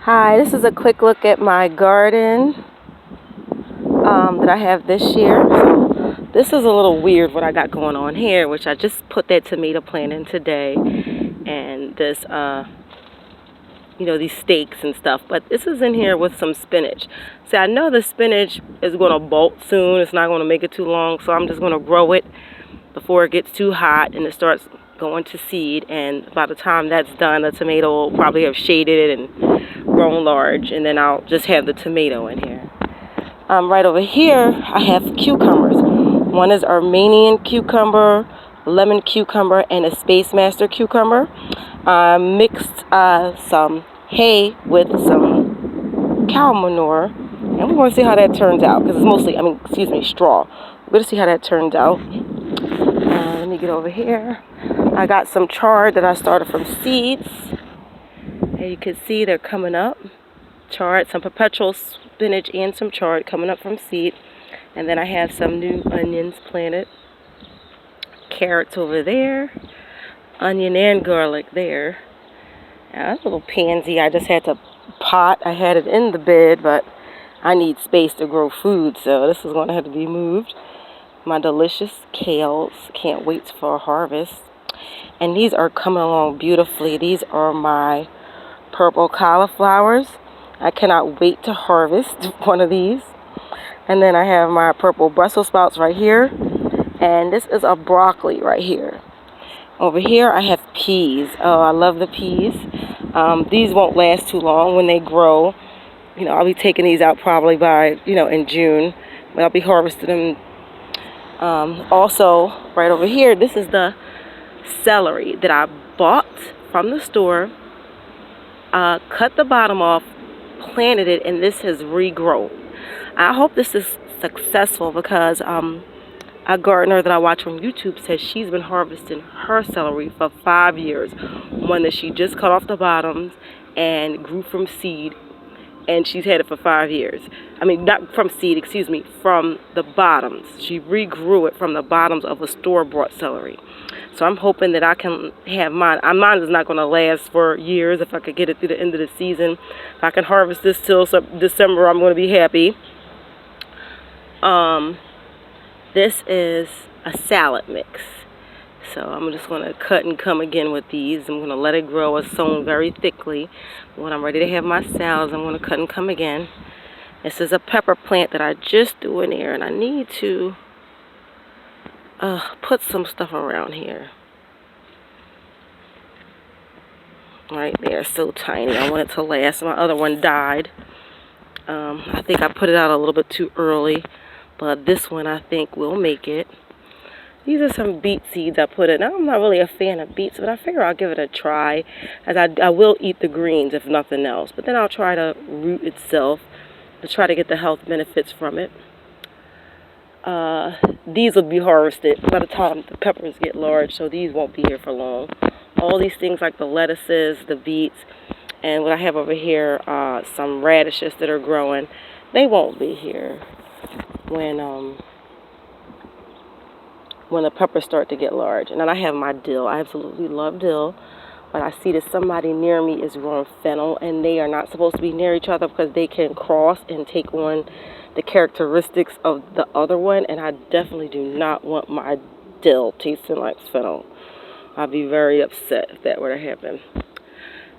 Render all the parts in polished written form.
Hi, this is a quick look at my garden that I have this year. So this is a little weird what I got going on here, which I just put that tomato plant in today, and this these stakes and stuff. But this is in here with some spinach. See, I know the spinach is going to bolt soon. It's not going to make it too long, so I'm just going to grow it before it gets too hot and it starts going to seed. And by the time that's done, the tomato will probably have shaded and grown large, and then I'll just have the tomato in here. Right over here, I have cucumbers. One is Armenian cucumber, lemon cucumber, and a Space Master cucumber. I mixed some hay with some cow manure, and we're going to see how that turns out, because it's mostly, straw. We're going to see how that turns out. Let me get over here. I got some chard that I started from seeds. And you can see they're coming up. Chard, some perpetual spinach and some chard coming up from seed. And then I have some new onions planted. Carrots over there. Onion and garlic there. Now, that's a little pansy I just had to pot. I had it in the bed, but I need space to grow food, so this is going to have to be moved. My delicious kales. Can't wait for harvest. And these are coming along beautifully. These are my purple cauliflowers. I cannot wait to harvest one of these. And then I have my purple Brussels sprouts right here. And this is a broccoli right here. Over here I have peas. Oh, I love the peas. These won't last too long when they grow. I'll be taking these out probably by, in June. But I'll be harvesting them. Also, right over here, this is the celery that I bought from the store. Cut the bottom off, planted it, and this has regrown. I hope this is successful because a gardener that I watch on YouTube says she's been harvesting her celery for 5 years. One that she just cut off the bottoms and grew from seed, and she's had it for 5 years. Not from seed, excuse me, from the bottoms. She regrew it from the bottoms of a store-bought celery. So I'm hoping that I can have mine. Mine is not going to last for years. If I could get it through the end of the season, if I can harvest this till December, I'm going to be happy. This is a salad mix. So I'm just going to cut and come again with these. I'm going to let it grow. It's sown very thickly. When I'm ready to have my salads, I'm going to cut and come again. This is a pepper plant that I just threw in there, and I need to put some stuff around here. Right there, so tiny. I want it to last. My other one died. I think I put it out a little bit too early, but this one I think will make it. These are some beet seeds I put in. I'm not really a fan of beets, but I figure I'll give it a try, as I will eat the greens if nothing else. But then I'll try to root itself to try to get the health benefits from it. These will be harvested by the time the peppers get large, so these won't be here for long. All these things like the lettuces, the beets, and what I have over here, some radishes that are growing, they won't be here when the peppers start to get large. And then I have my dill. I absolutely love dill, but I see that somebody near me is growing fennel, and they are not supposed to be near each other because they can cross and take on the characteristics of the other one, and I definitely do not want my dill tasting like fennel. I'd be very upset if that were to happen.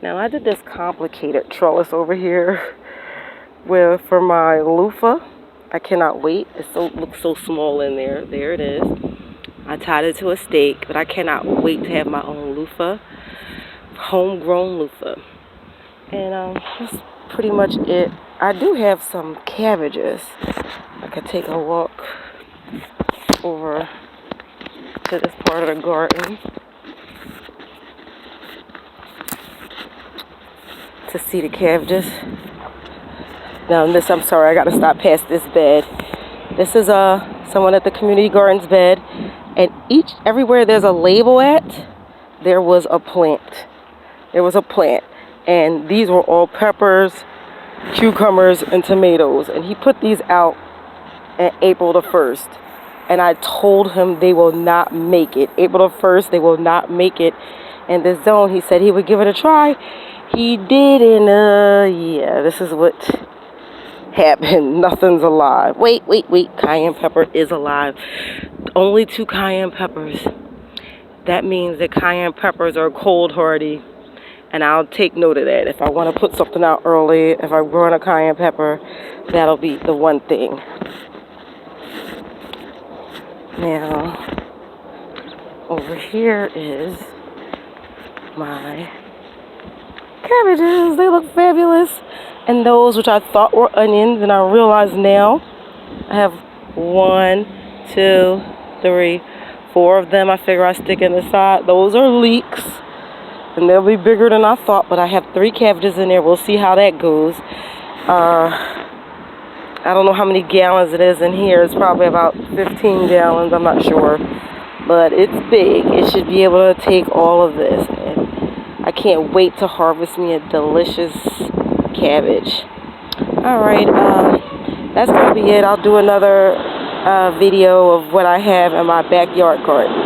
Now, I did this complicated trellis over here for my loofah. I cannot wait. It looks so small in there. There it is. I tied it to a stake, but I cannot wait to have my own loofah, homegrown loofah. And that's pretty much it. I do have some cabbages. I could take a walk over to this part of the garden to see the cabbages. Now I'm sorry, I got to stop past this bed. This is someone at the community gardens bed, and everywhere there's a label at, there was a plant. There was a plant, and these were all peppers, cucumbers, and tomatoes, and he put these out on April the 1st, and I told him they will not make it. April the 1st, they will not make it in this zone. He said he would give it a try. He didn't, yeah, this is what happened. Nothing's alive. Wait. Cayenne pepper is alive. Only 2 cayenne peppers. That means that cayenne peppers are cold hardy. And I'll take note of that. If I want to put something out early, if I'm growing a cayenne pepper, that'll be the one thing. Now, over here is my cabbages. They look fabulous. And those which I thought were onions, and I realize now I have 1, 2, 3, 4 of them. I figure I stick in the side. Those are leeks. And they'll be bigger than I thought, but I have 3 cabbages in there. We'll see how that goes. I don't know how many gallons it is in here. It's probably about 15 gallons. I'm not sure. But it's big. It should be able to take all of this. And I can't wait to harvest me a delicious cabbage. Alright, that's going to be it. I'll do another video of what I have in my backyard garden.